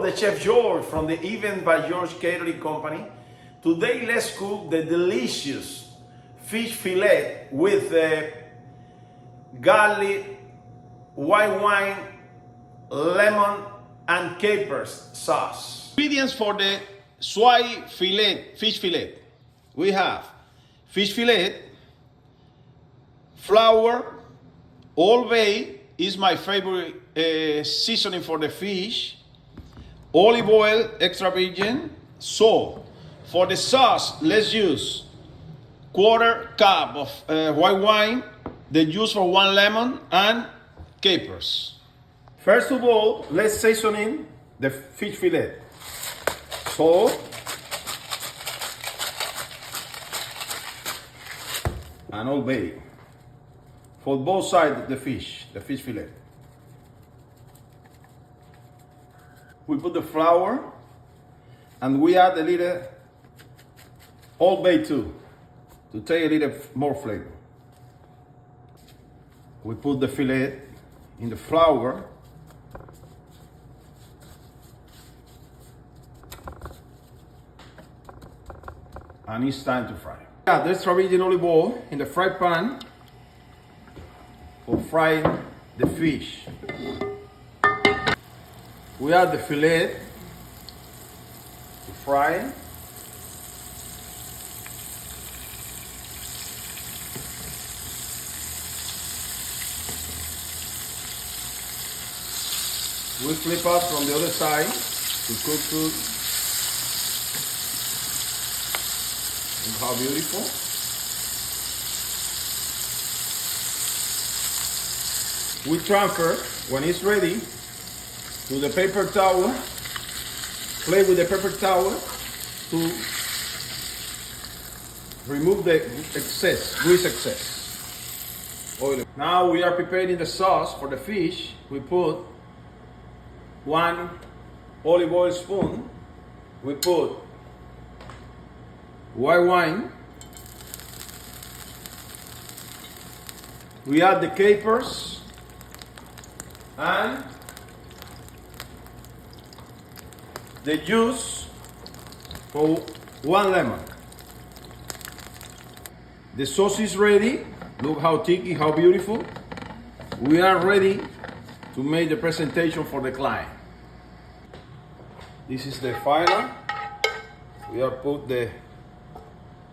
Hello, the Chef George from the Event by George Catering Company. Today let's cook the delicious fish fillet with garlic, white wine, lemon, and capers sauce. Ingredients for the swai fillet, fish fillet. We have fish fillet, flour, Old Bay is my favorite seasoning for the fish, olive oil, extra virgin, salt. For the sauce, let's use quarter cup of white wine, the juice for 1 lemon, and capers. First of all, let's season in the fish fillet. Salt, and Old Bay for both sides of the fish fillet. We put the flour, and we add a little Old Bay too, to take a little more flavor. We put the fillet in the flour, and it's time to fry. Add the extra virgin olive oil in the fry pan for frying the fish. We add the fillet to fry. We flip up from the other side to cook food. Look how beautiful. We transfer, when it's ready, to the paper towel. Play with the paper towel to remove the grease excess. Oil. Now we are preparing the sauce for the fish. We put 1 olive oil spoon. We put white wine. We add the capers and the juice for 1 lemon. The sauce is ready. Look how thick, how beautiful. We are ready to make the presentation for the client. This is the final. We are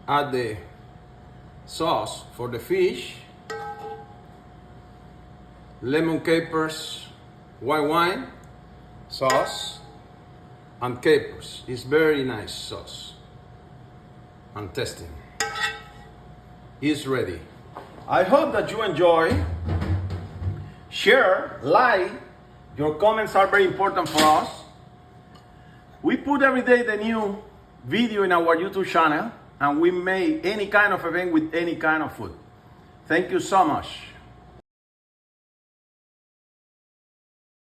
add the sauce for the fish, lemon, capers, white wine, sauce, and capers. It's very nice sauce. And tasting. It's ready. I hope that you enjoy. Share, like. Your comments are very important for us. We put every day the new video in our YouTube channel, and we make any kind of event with any kind of food. Thank you so much.